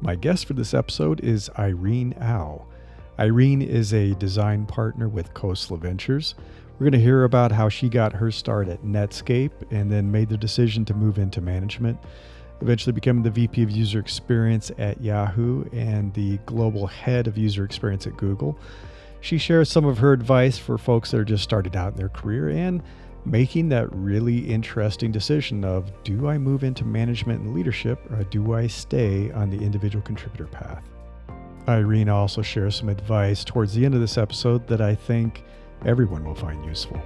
My guest for this episode is Irene Au. Irene is a design partner with Khosla Ventures. We're going to hear about how she got her start at Netscape and then made the decision to move into management, eventually becoming the VP of User Experience at Yahoo and the Global Head of User Experience at Google. She shares some of her advice for folks that are just starting out in their career and making that really interesting decision of, do I move into management and leadership, or do I stay on the individual contributor path? Irene also shares some advice towards the end of this episode that I think everyone will find useful.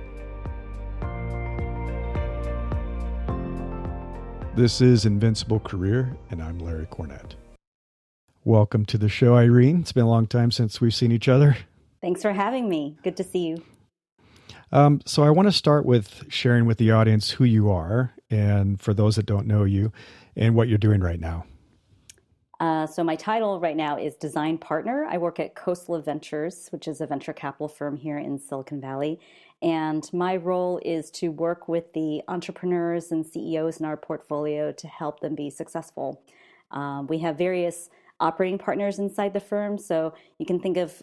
This is Invincible Career, and I'm Larry Cornett. Welcome to the show, Irene. It's been a long time since we've seen each other. Thanks for having me. Good to see you. So I want to start with sharing with the audience who you are, and for those that don't know you, and what you're doing right now. So my title right now is Design Partner. I work at Khosla Ventures, which is a venture capital firm here in Silicon Valley. And my role is to work with the entrepreneurs and CEOs in our portfolio to help them be successful. We have various operating partners inside the firm. So you can think of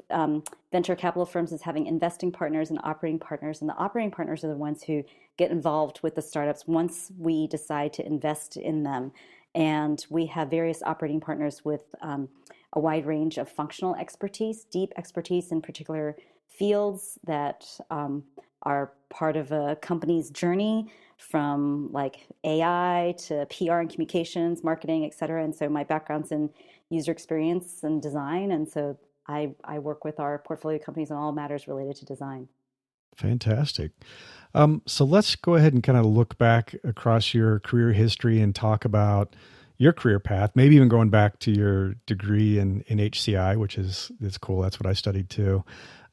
venture capital firms as having investing partners and operating partners. And the operating partners are the ones who get involved with the startups once we decide to invest in them. And we have various operating partners with a wide range of functional expertise, deep expertise in particular fields that are part of a company's journey, from like AI to PR and communications, marketing, et cetera. And so my background's in user experience and design. And so I work with our portfolio companies on all matters related to design. Fantastic. So let's go ahead and kind of look back across your career history and talk about your career path, maybe even going back to your degree in HCI, which is cool. That's what I studied too.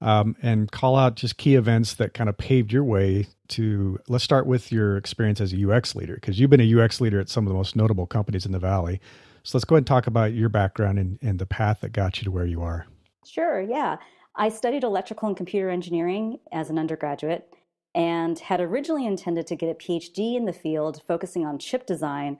And call out just key events that kind of paved your way to, let's start with your experience as a UX leader, because you've been a UX leader at some of the most notable companies in the Valley. So let's go ahead and talk about your background and the path that got you to where you are. Sure, yeah. I studied electrical and computer engineering as an undergraduate and had originally intended to get a PhD in the field focusing on chip design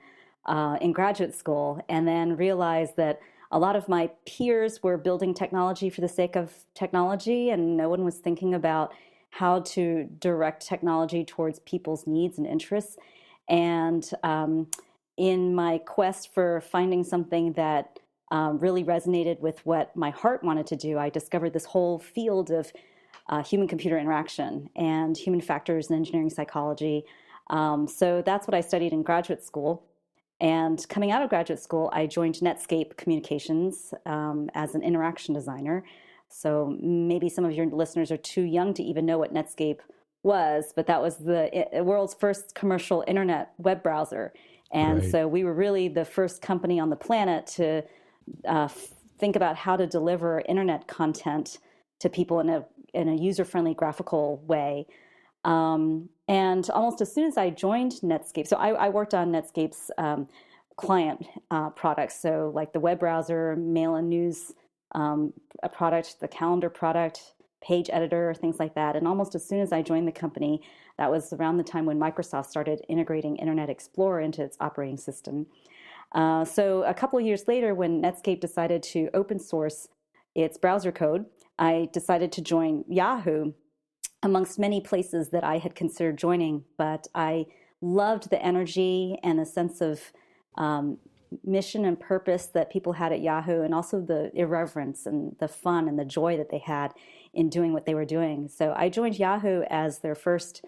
in graduate school, and then realized that a lot of my peers were building technology for the sake of technology, and no one was thinking about how to direct technology towards people's needs and interests. And in my quest for finding something that really resonated with what my heart wanted to do, I discovered this whole field of human-computer interaction and human factors and engineering psychology. So that's what I studied in graduate school. And coming out of graduate school, I joined Netscape Communications as an interaction designer. So maybe some of your listeners are too young to even know what Netscape was, but that was the world's first commercial internet web browser. And Right. So we were really the first company on the planet to think about how to deliver internet content to people in a user-friendly graphical way. And almost as soon as I joined Netscape, so I worked on Netscape's client products, so like the web browser, mail and news a product, the calendar product, page editor, things like that. And almost as soon as I joined the company, that was around the time when Microsoft started integrating Internet Explorer into its operating system. So a couple of years later, when Netscape decided to open source its browser code, I decided to join Yahoo, amongst many places that I had considered joining. But I loved the energy and a sense of mission and purpose that people had at Yahoo, and also the irreverence and the fun and the joy that they had in doing what they were doing. So I joined Yahoo as their first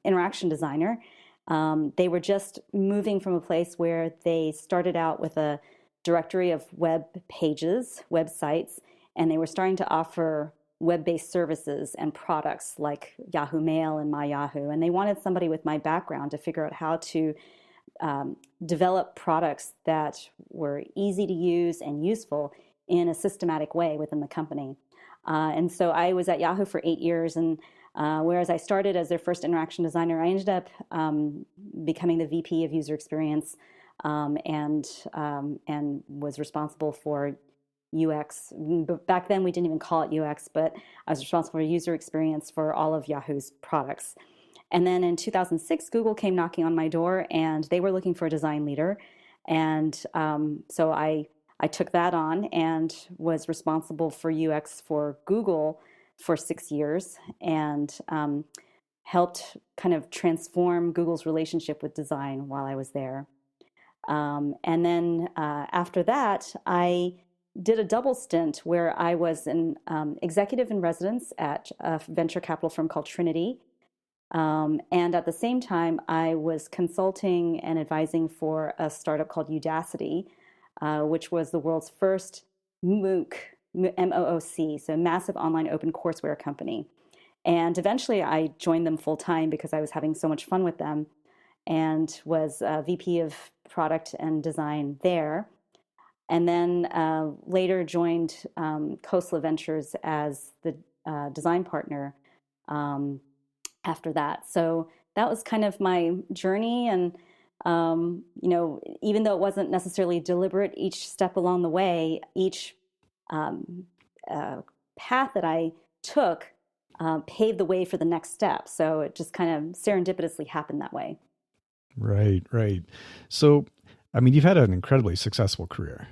interaction designer. They were just moving from a place where they started out with a directory of web pages, websites, and they were starting to offer web-based services and products like Yahoo Mail and My Yahoo. And they wanted somebody with my background to figure out how to develop products that were easy to use and useful in a systematic way within the company. And so I was at Yahoo for 8 years, and whereas I started as their first interaction designer, I ended up becoming the VP of user experience and was responsible for UX. Back then, we didn't even call it UX, but I was responsible for user experience for all of Yahoo's products. And then in 2006, Google came knocking on my door, and they were looking for a design leader. And so I took that on and was responsible for UX for Google for 6 years, and helped kind of transform Google's relationship with design while I was there. And then after that, I did a double stint where I was an executive in residence at a venture capital firm called Trinity. And at the same time, I was consulting and advising for a startup called Udacity, which was the world's first MOOC, MOOC, so massive online open courseware company. And eventually I joined them full time because I was having so much fun with them, and was VP of product and design there. And then later joined Khosla Ventures as the design partner after that. So that was kind of my journey. And, even though it wasn't necessarily deliberate, each step along the way, each path that I took paved the way for the next step. So it just kind of serendipitously happened that way. Right, right. So, I mean, you've had an incredibly successful career.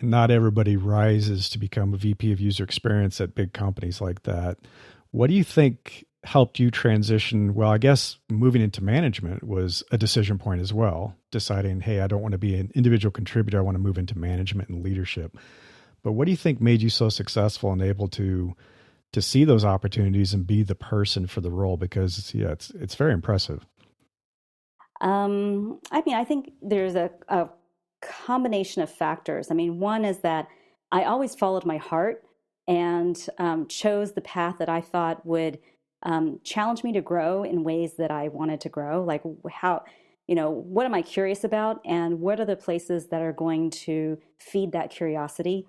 Not everybody rises to become a VP of user experience at big companies like that. What do you think helped you transition? Well, I guess moving into management was a decision point as well, deciding, hey, I don't want to be an individual contributor. I want to move into management and leadership. But what do you think made you so successful and able to see those opportunities and be the person for the role? Because it's very impressive. I think there's a combination of factors. I mean, one is that I always followed my heart and chose the path that I thought would challenge me to grow in ways that I wanted to grow. Like what am I curious about, and what are the places that are going to feed that curiosity?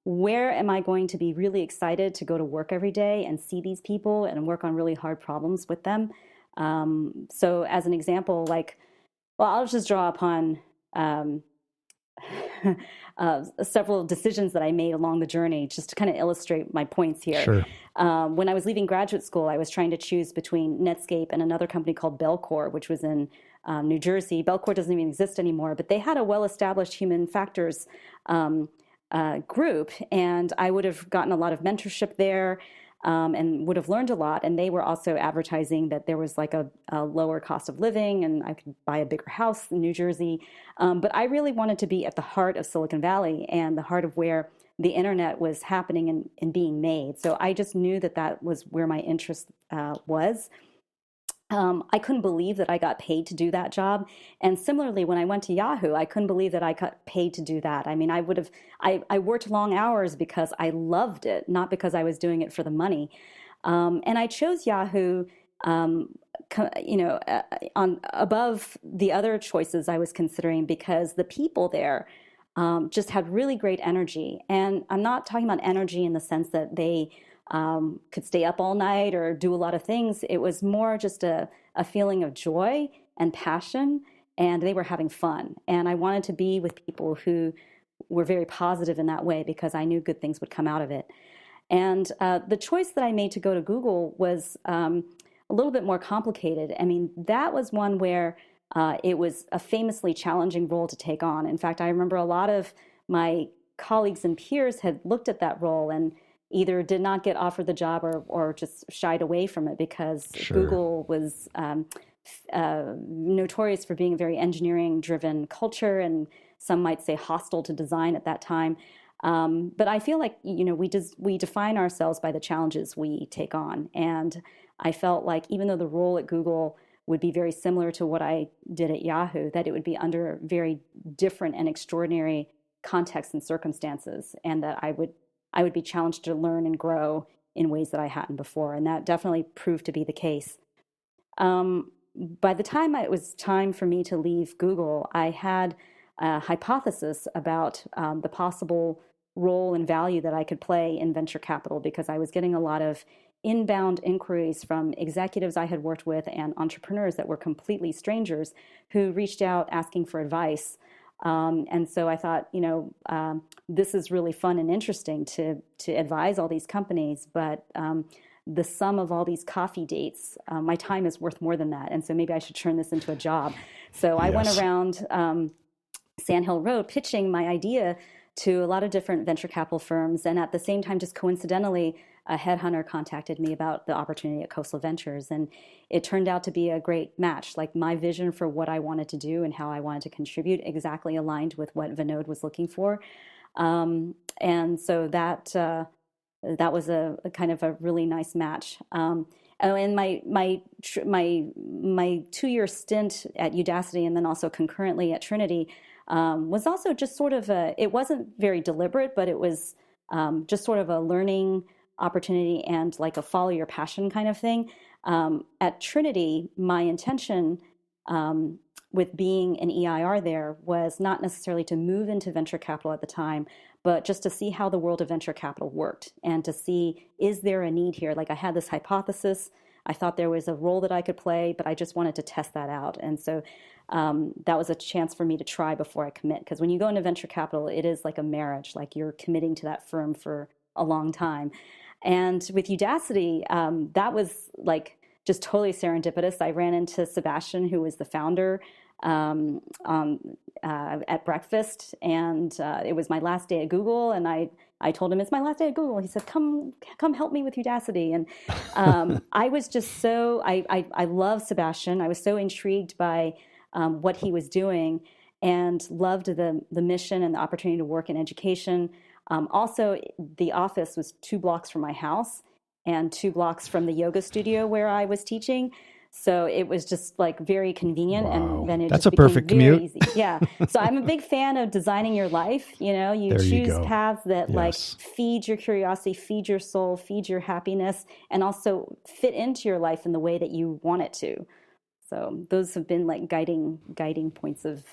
Where am I going to be really excited to go to work every day and see these people and work on really hard problems with them? So as an example, I'll just draw upon several decisions that I made along the journey just to kind of illustrate my points here. Sure. When I was leaving graduate school, I was trying to choose between Netscape and another company called Belcore, which was in New Jersey. Belcore doesn't even exist anymore, but they had a well-established human factors group, and I would have gotten a lot of mentorship there. And would have learned a lot. And they were also advertising that there was like a lower cost of living, and I could buy a bigger house in New Jersey. But I really wanted to be at the heart of Silicon Valley and the heart of where the internet was happening and being made. So I just knew that was where my interest was. I couldn't believe that I got paid to do that job. And similarly, when I went to Yahoo, I couldn't believe that I got paid to do that. I mean, I worked long hours because I loved it, not because I was doing it for the money. And I chose Yahoo, on above the other choices I was considering because the people there just had really great energy. And I'm not talking about energy in the sense that they could stay up all night or do a lot of things. It was more just a feeling of joy and passion, and they were having fun. And I wanted to be with people who were very positive in that way because I knew good things would come out of it. And the choice that I made to go to Google was a little bit more complicated. I mean, that was one where it was a famously challenging role to take on. In fact, I remember a lot of my colleagues and peers had looked at that role and either did not get offered the job or just shied away from it because Sure. Google was notorious for being a very engineering-driven culture, and some might say hostile to design at that time. But I feel like we define ourselves by the challenges we take on, and I felt like even though the role at Google would be very similar to what I did at Yahoo, that it would be under very different and extraordinary contexts and circumstances, and that I would be challenged to learn and grow in ways that I hadn't before. And that definitely proved to be the case. By the time it was time for me to leave Google, I had a hypothesis about the possible role and value that I could play in venture capital, because I was getting a lot of inbound inquiries from executives I had worked with and entrepreneurs that were completely strangers who reached out asking for advice. And so I thought, this is really fun and interesting to advise all these companies, but the sum of all these coffee dates, my time is worth more than that. And so maybe I should turn this into a job. So I went around Sand Hill Road pitching my idea to a lot of different venture capital firms. And at the same time, just coincidentally, a headhunter contacted me about the opportunity at Khosla Ventures. And it turned out to be a great match. Like my vision for what I wanted to do and how I wanted to contribute exactly aligned with what Vinod was looking for. And so that was a kind of a really nice match. And my 2-year stint at Udacity and then also concurrently at Trinity was also just sort of it wasn't very deliberate, but it was just sort of a learning opportunity and like a follow your passion kind of thing. At Trinity, my intention with being an EIR there was not necessarily to move into venture capital at the time, but just to see how the world of venture capital worked and to see, is there a need here? Like I had this hypothesis. I thought there was a role that I could play, but I just wanted to test that out. And so that was a chance for me to try before I commit. Because when you go into venture capital, it is like a marriage, like you're committing to that firm for a long time. And with Udacity, that was like just totally serendipitous. I ran into Sebastian, who was the founder, at breakfast, and it was my last day at Google, and I told him it's my last day at Google. He said, "Come help me with Udacity." And I was just so I love Sebastian. I was so intrigued by what he was doing, and loved the mission and the opportunity to work in education. Also, the office was 2 blocks from my house and 2 blocks from the yoga studio where I was teaching. So it was just like very convenient. Wow. And then it That's just a became perfect very commute. easy. Yeah. So I'm a big fan of designing your life. You know, you There you choose go. paths that like Yes. feed your curiosity, feed your soul, feed your happiness, and also fit into your life in the way that you want it to. So those have been like guiding points of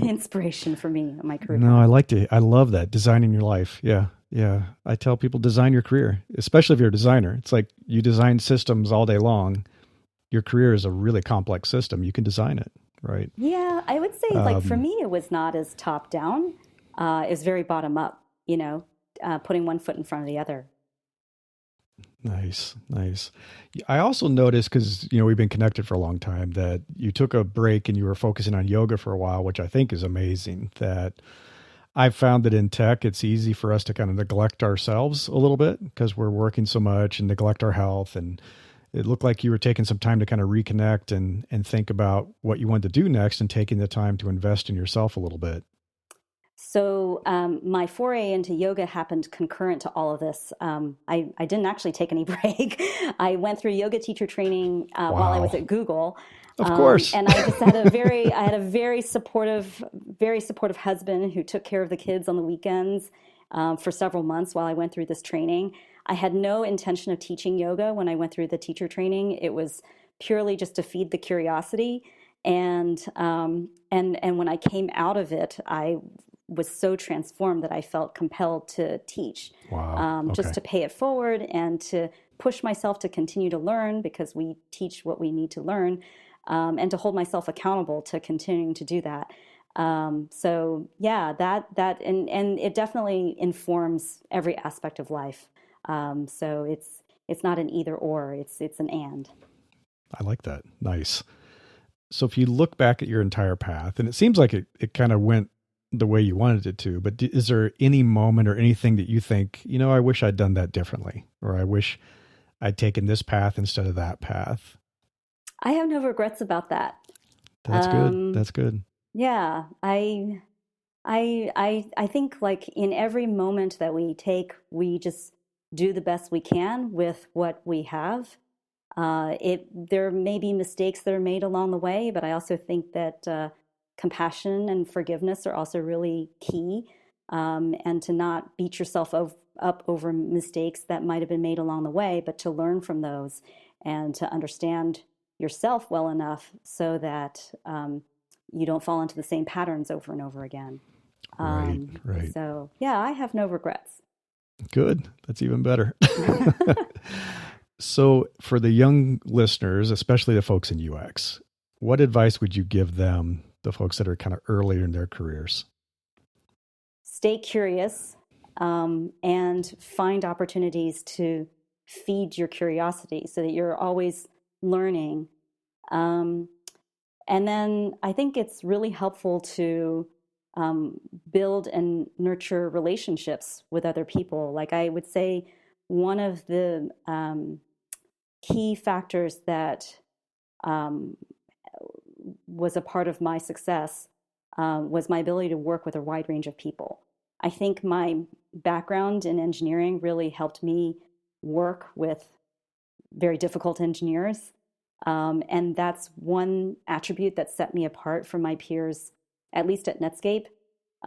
inspiration for me in my career No, path. I love that. Designing your life. Yeah. Yeah. I tell people design your career, especially if you're a designer. It's like you design systems all day long. Your career is a really complex system. You can design it, right? Yeah, I would say like for Um, me, it was not as top down. It was very bottom up, you know, putting one foot in front of the other. Nice, nice. I also noticed because we've been connected for a long time that you took a break and you were focusing on yoga for a while, which I think is amazing. That I've found that in tech, it's easy for us to kind of neglect ourselves a little bit because we're working so much and neglect our health. And it looked like you were taking some time to kind of reconnect and think about what you wanted to do next and taking the time to invest in yourself a little bit. So my foray into yoga happened concurrent to all of this. I didn't actually take any break. I went through yoga teacher training while I was Wow. at Google, Of course. and I just had I had a very supportive husband who took care of the kids on the weekends for several months while I went through this training. I had no intention of teaching yoga when I went through the teacher training. It was purely just to feed the curiosity. And when I came out of it, I was so transformed that I felt compelled to teach, Wow. just Okay. to pay it forward and to push myself to continue to learn because we teach what we need to learn, and to hold myself accountable to continuing to do that. So yeah, and it definitely informs every aspect of life. So it's not an either or, it's an and. I like that. Nice. So if you look back at your entire path, and it seems like it kind of went the way you wanted it to, but is there any moment or anything that you think, I wish I'd done that differently, or I wish I'd taken this path instead of that path? I have no regrets about that. That's good. Um, That's good. yeah, I think like in every moment that we take, we just do the best we can with what we have. There may be mistakes that are made along the way, but I also think that compassion and forgiveness are also really key, and to not beat yourself up over mistakes that might have been made along the way, but to learn from those and to understand yourself well enough so that you don't fall into the same patterns over and over again. Right. Right. So yeah, I have no regrets. Good. That's even better. So for the young listeners, especially the folks in UX, what advice would you give them, the folks that are kind of earlier in their careers? Stay curious, and find opportunities to feed your curiosity so that you're always learning. And then I think it's really helpful to build and nurture relationships with other people. Like I would say, one of the key factors that um, was a part of my success was my ability to work with a wide range of people. I think my background in engineering really helped me work with very difficult engineers. And that's one attribute that set me apart from my peers, at least at Netscape,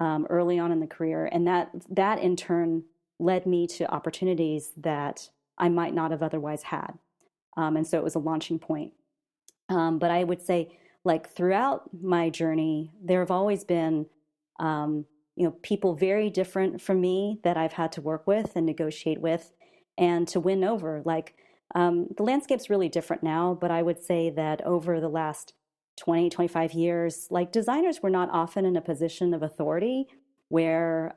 early on in the career. And that in turn led me to opportunities that I might not have otherwise had. And so it was a launching point. But I would say, like throughout my journey, there have always been, people very different from me that I've had to work with and negotiate with, and to win over. Like the landscape's really different now, but I would say that over the last 20, 25 years, like designers were not often in a position of authority where,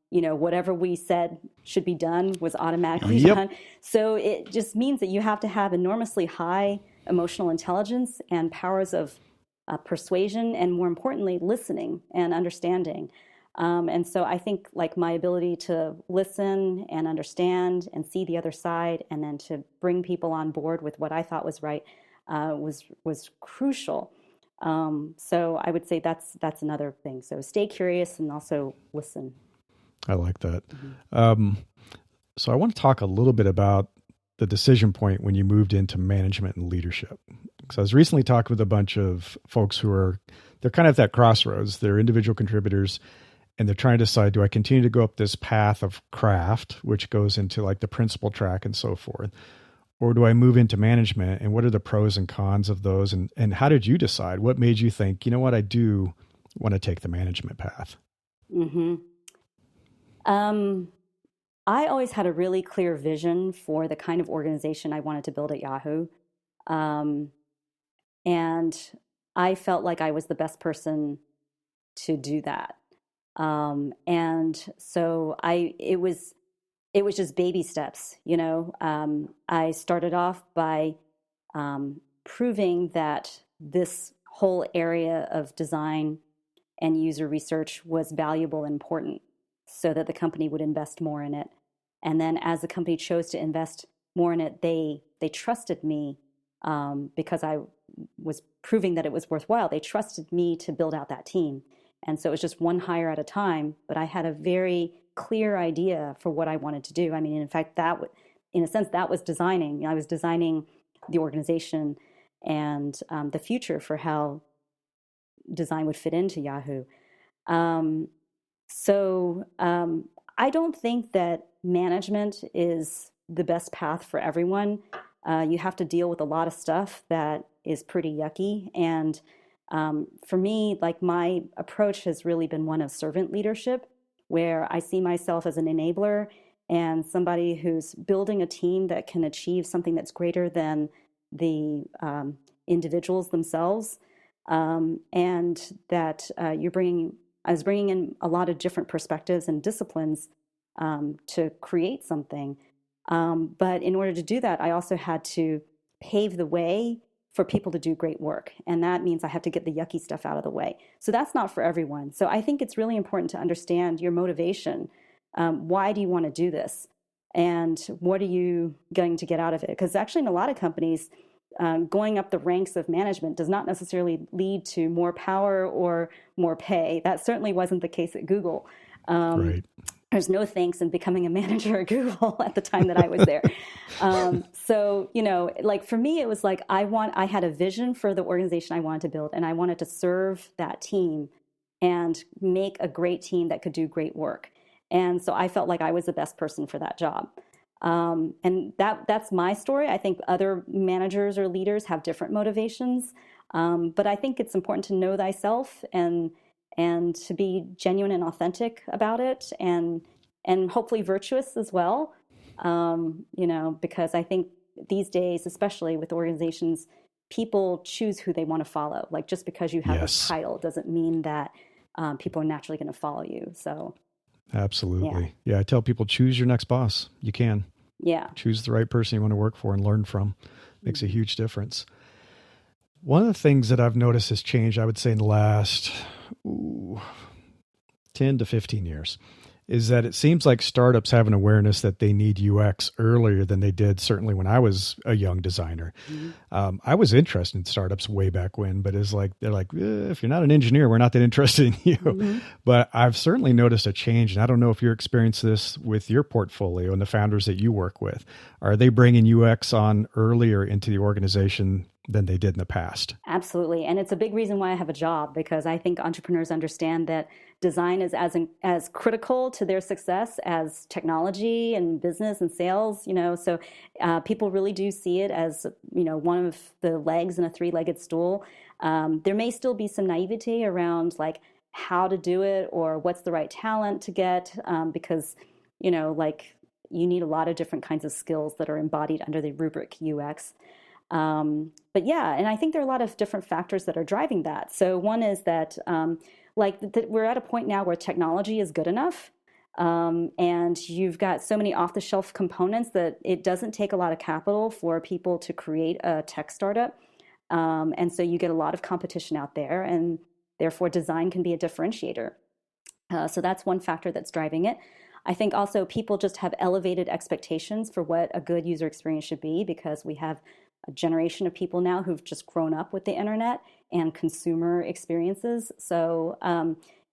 whatever we said should be done was automatically done. So it just means that you have to have enormously high emotional intelligence and powers of persuasion, and more importantly, listening and understanding. And so I think like my ability to listen and understand and see the other side, and then to bring people on board with what I thought was right, was crucial. So I would say that's another thing. So stay curious and also listen. I like that. So I want to talk a little bit about the decision point when you moved into management and leadership. Because I was recently talking with a bunch of folks they're kind of at that crossroads. They're individual contributors, and they're trying to decide, do I continue to go up this path of craft, which goes into like the principal track and so forth, or do I move into management? And what are the pros and cons of those? And how did you decide? What made you think, you know what, I do want to take the management path? Mm-hmm. I always had a really clear vision for the kind of organization I wanted to build at Yahoo. And I felt like I was the best person to do that. And so it was just baby steps, I started off by proving that this whole area of design and user research was valuable and important, so that the company would invest more in it. And then as the company chose to invest more in it, they trusted me because I was proving that it was worthwhile. They trusted me to build out that team. And so it was just one hire at a time, but I had a very clear idea for what I wanted to do. I mean, in fact, in a sense, that was designing. I was designing the organization and the future for how design would fit into Yahoo. So I don't think that management is the best path for everyone. You have to deal with a lot of stuff that is pretty yucky. And for me, like my approach has really been one of servant leadership, where I see myself as an enabler and somebody who's building a team that can achieve something that's greater than the individuals themselves. And that I was bringing in a lot of different perspectives and disciplines to create something. But in order to do that, I also had to pave the way for people to do great work. And that means I have to get the yucky stuff out of the way. So that's not for everyone. So I think it's really important to understand your motivation. Why do you want to do this? And what are you going to get out of it? Because actually in a lot of companies, going up the ranks of management does not necessarily lead to more power or more pay. That certainly wasn't the case at Google. Right. There's no thanks in becoming a manager at Google at the time that I was there. So, like for me, it was like I had a vision for the organization I wanted to build, and I wanted to serve that team and make a great team that could do great work. And so I felt like I was the best person for that job. And that's my story. I think other managers or leaders have different motivations. But I think it's important to know thyself and to be genuine and authentic about it, and hopefully virtuous as well. Because I think these days, especially with organizations, people choose who they want to follow. Like just because you have a title doesn't mean that people are naturally going to follow you. So absolutely. Yeah. I tell people, choose your next boss. You can. Yeah. Choose the right person you want to work for and learn from. Makes a huge difference. One of the things that I've noticed has changed, I would say in the last 10 to 15 years is that it seems like startups have an awareness that they need UX earlier than they did, certainly when I was a young designer. I was interested in startups way back when, but it's like, they're like, if you're not an engineer, we're not that interested in you. But I've certainly noticed a change. And I don't know if you're experiencing this with your portfolio and the founders that you work with. Are they bringing UX on earlier into the organization than they did in the past? Absolutely. And it's a big reason why I have a job, because I think entrepreneurs understand that design is as critical to their success as technology and business and sales, so people really do see it as, one of the legs in a three-legged stool. There may still be some naivety around like how to do it or what's the right talent to get, because, like you need a lot of different kinds of skills that are embodied under the rubric UX. But yeah, and I think there are a lot of different factors that are driving that. So one is that we're at a point now where technology is good enough, and you've got so many off-the-shelf components that it doesn't take a lot of capital for people to create a tech startup. And so you get a lot of competition out there, and therefore design can be a differentiator. So that's one factor that's driving it. I think also people just have elevated expectations for what a good user experience should be, because we have a generation of people now who've just grown up with the internet and consumer experiences. So,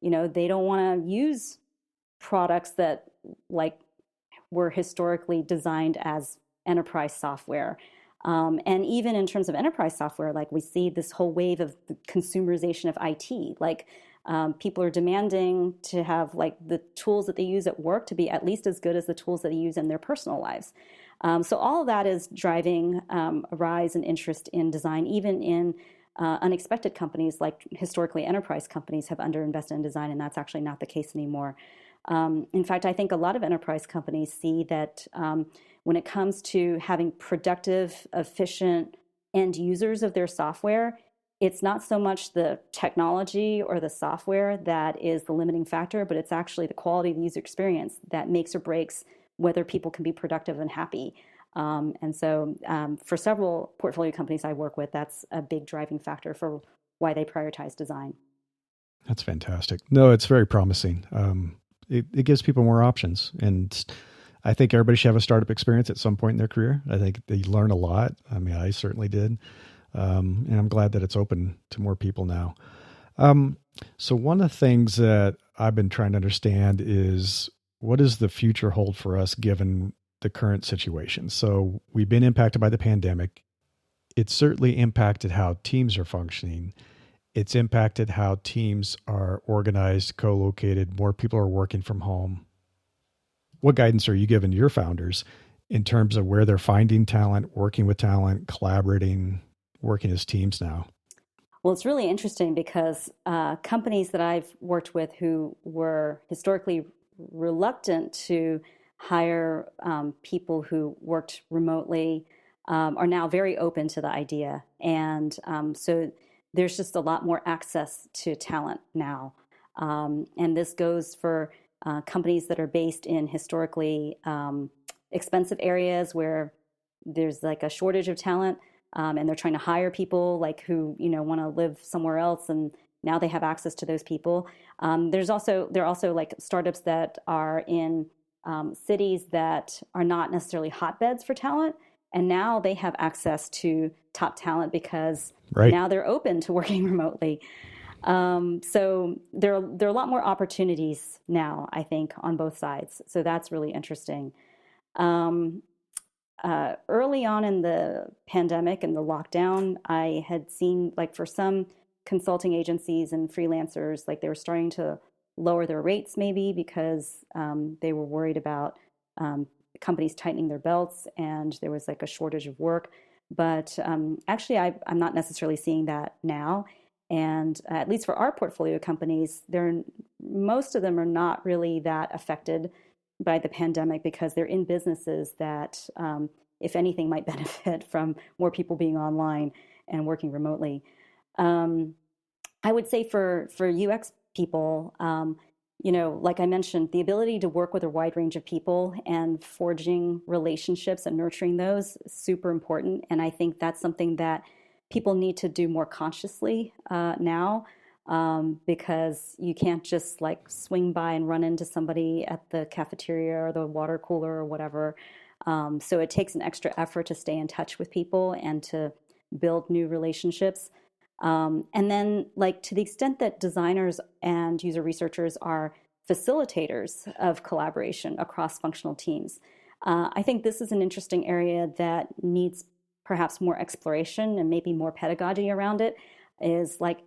they don't want to use products that like were historically designed as enterprise software. And even in terms of enterprise software, like we see this whole wave of the consumerization of IT, like people are demanding to have like the tools that they use at work to be at least as good as the tools that they use in their personal lives. So all of that is driving a rise in interest in design, even in unexpected companies like historically enterprise companies have underinvested in design, and that's actually not the case anymore. In fact, I think a lot of enterprise companies see that when it comes to having productive, efficient end users of their software, it's not so much the technology or the software that is the limiting factor, but it's actually the quality of the user experience that makes or breaks whether people can be productive and happy. And so for several portfolio companies I work with, that's a big driving factor for why they prioritize design. That's fantastic. No, it's very promising. It gives people more options. And I think everybody should have a startup experience at some point in their career. I think they learn a lot. I mean, I certainly did. And I'm glad that it's open to more people now. So one of the things that I've been trying to understand is, what does the future hold for us given the current situation? So we've been impacted by the pandemic. It's certainly impacted how teams are functioning. It's impacted how teams are organized, co-located. More people are working from home. What guidance are you giving your founders in terms of where they're finding talent, working with talent, collaborating, working as teams now? Well, it's really interesting because companies that I've worked with who were historically reluctant to hire people who worked remotely are now very open to the idea. And so there's just a lot more access to talent now. And this goes for companies that are based in historically expensive areas where there's like a shortage of talent, and they're trying to hire people like who want to live somewhere else, and now they have access to those people. There are also like startups that are in cities that are not necessarily hotbeds for talent, and now they have access to top talent because now they're open to working remotely. So there are a lot more opportunities now, I think, on both sides. So that's really interesting. Early on in the pandemic and the lockdown, I had seen like for some consulting agencies and freelancers, like they were starting to lower their rates maybe because they were worried about companies tightening their belts and there was like a shortage of work. But actually, I'm not necessarily seeing that now. And at least for our portfolio companies, most of them are not really that affected by the pandemic because they're in businesses that, if anything, might benefit from more people being online and working remotely. I would say for UX people, like I mentioned, the ability to work with a wide range of people and forging relationships and nurturing those is super important. And I think that's something that people need to do more consciously now. because you can't just like swing by and run into somebody at the cafeteria or the water cooler or whatever. So it takes an extra effort to stay in touch with people and to build new relationships. And then, like, to the extent that designers and user researchers are facilitators of collaboration across functional teams, I think this is an interesting area that needs perhaps more exploration and maybe more pedagogy around it. Is like,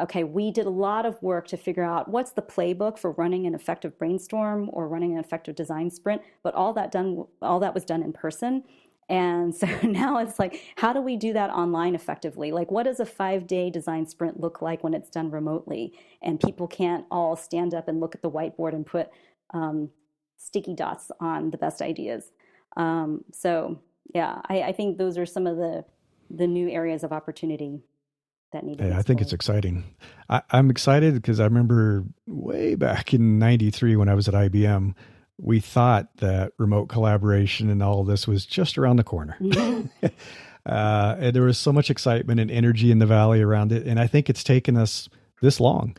okay, we did a lot of work to figure out what's the playbook for running an effective brainstorm or running an effective design sprint, but all that was done in person. And so now it's like, how do we do that online effectively? Like, what does a 5-day design sprint look like when it's done remotely? And people can't all stand up and look at the whiteboard and put sticky dots on the best ideas. So, yeah, I think those are some of the new areas of opportunity that need to be I think it's explored. exciting. I'm excited because I remember way back in '93 when I was at IBM, we thought that remote collaboration and all of this was just around the corner. And there was so much excitement and energy in the Valley around it. And I think it's taken us this long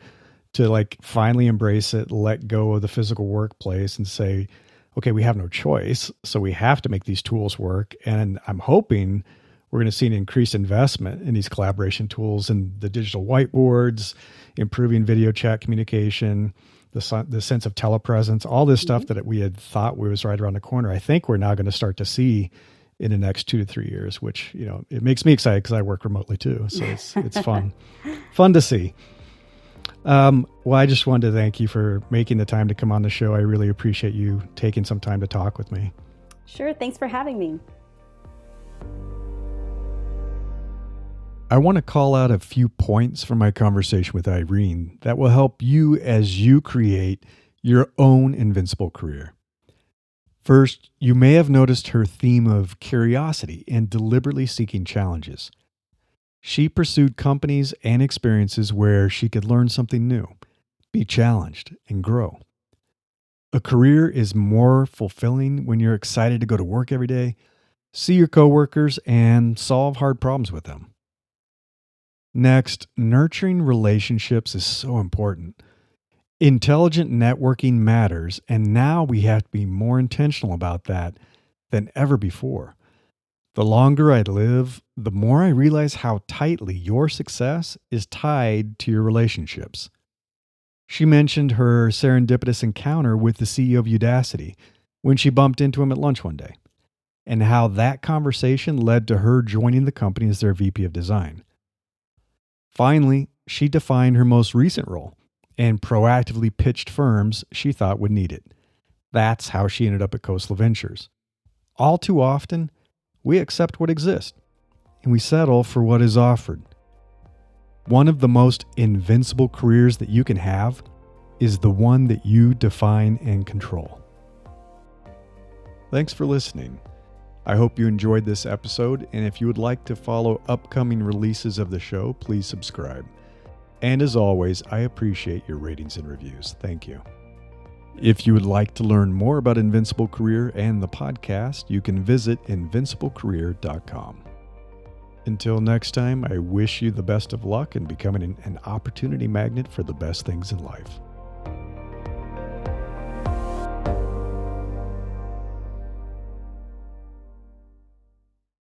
to like finally embrace it, let go of the physical workplace and say, okay, we have no choice. So we have to make these tools work. And I'm hoping we're going to see an increased investment in these collaboration tools and the digital whiteboards, improving video chat communication, the sense of telepresence, all this stuff that we had thought was right around the corner. I think we're now going to start to see in the next 2 to 3 years, which, you know, it makes me excited because I work remotely too. So it's fun to see. Well, I just wanted to thank you for making the time to come on the show. I really appreciate you taking some time to talk with me. Sure. Thanks for having me. I want to call out a few points from my conversation with Irene that will help you as you create your own invincible career. First, you may have noticed her theme of curiosity and deliberately seeking challenges. She pursued companies and experiences where she could learn something new, be challenged, and grow. A career is more fulfilling when you're excited to go to work every day, see your coworkers, and solve hard problems with them. Next, nurturing relationships is so important. Intelligent networking matters, and now we have to be more intentional about that than ever before. The longer I live, the more I realize how tightly your success is tied to your relationships. She mentioned her serendipitous encounter with the CEO of Udacity when she bumped into him at lunch one day, and how that conversation led to her joining the company as their VP of design. Finally, she defined her most recent role and proactively pitched firms she thought would need it. That's how she ended up at Khosla Ventures. All too often, we accept what exists and we settle for what is offered. One of the most invincible careers that you can have is the one that you define and control. Thanks for listening. I hope you enjoyed this episode, and if you would like to follow upcoming releases of the show, please subscribe. And as always, I appreciate your ratings and reviews. Thank you. If you would like to learn more about Invincible Career and the podcast, you can visit invinciblecareer.com. Until next time, I wish you the best of luck in becoming an opportunity magnet for the best things in life.